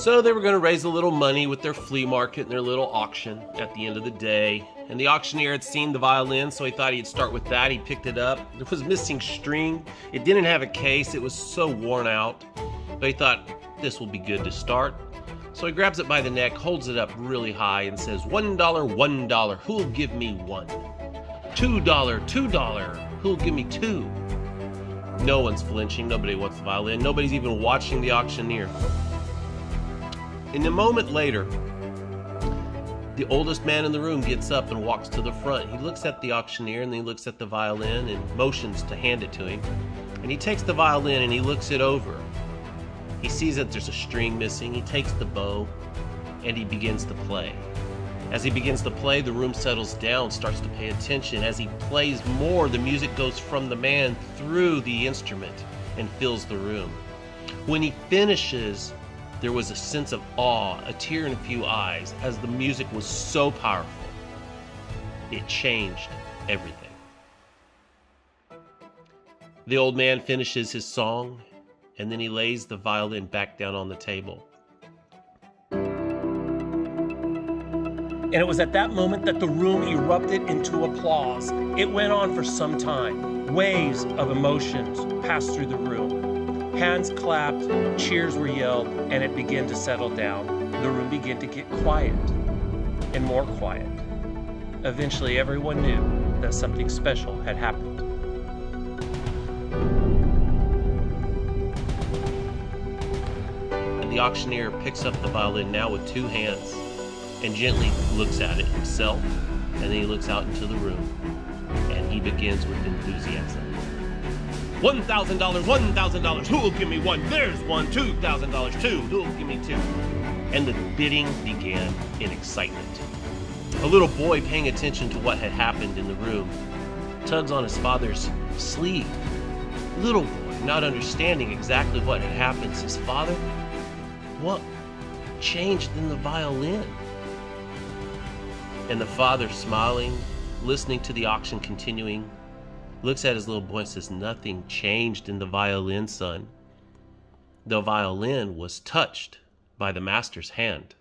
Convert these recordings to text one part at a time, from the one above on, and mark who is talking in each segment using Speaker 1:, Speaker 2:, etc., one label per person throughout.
Speaker 1: So they were going to raise a little money with their flea market and their little auction at the end of the day. And the auctioneer had seen the violin, so he thought he'd start with that. He picked it up. It was missing string. It didn't have a case. It was so worn out. But he thought, this will be good to start. So he grabs it by the neck, holds it up really high, and says, $1, $1. Who'll give me one? $2, $2. Who'll give me two? No one's flinching. Nobody wants the violin. Nobody's even watching the auctioneer. And a moment later, the oldest man in the room gets up and walks to the front. He looks at the auctioneer and then he looks at the violin and motions to hand it to him. And he takes the violin and he looks it over. He sees that there's a string missing. He takes the bow and he begins to play. As he begins to play, the room settles down, starts to pay attention. As he plays more, the music goes from the man through the instrument and fills the room. When he finishes, there was a sense of awe, a tear in a few eyes, as the music was so powerful. It changed everything. The old man finishes his song, and then he lays the violin back down on the table. And it was at that moment that the room erupted into applause. It went on for some time. Waves of emotions passed through the room. Hands clapped, cheers were yelled, and it began to settle down. The room began to get quiet and more quiet. Eventually, everyone knew that something special had happened. And the auctioneer picks up the violin now with two hands and gently looks at it himself, and then he looks out into the room, and he begins with enthusiasm. $1,000, $1,000, who'll give me one? There's one. $2,000, two, who'll give me two? And the bidding began in excitement. A little boy paying attention to what had happened in the room tugs on his father's sleeve. Little boy, not understanding exactly what had happened, says, "Father, what changed in the violin?" And the father, smiling, listening to the auction continuing, looks at his little boy and says, "Nothing changed in the violin, son. The violin was touched by the master's hand."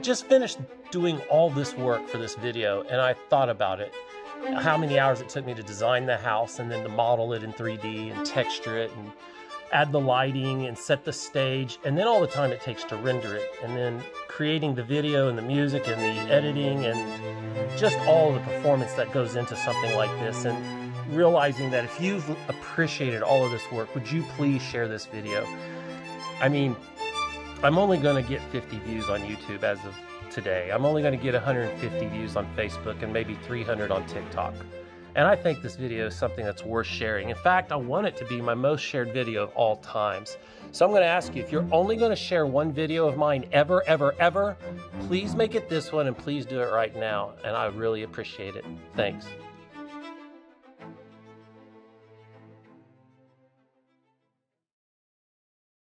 Speaker 1: Just finished doing all this work for this video, and I thought about it. How many hours it took me to design the house and then to model it in 3D and texture it and add the lighting and set the stage, and then all the time it takes to render it, and then creating the video and the music and the editing and just all the performance that goes into something like this, and realizing that if you've appreciated all of this work, would you please share this video? I mean, I'm only going to get 50 views on YouTube as of today. I'm only going to get 150 views on Facebook and maybe 300 on TikTok. And I think this video is something that's worth sharing. In fact, I want it to be my most shared video of all times. So I'm going to ask you, if you're only going to share one video of mine ever, ever, ever, please make it this one, and please do it right now. And I really appreciate it. Thanks.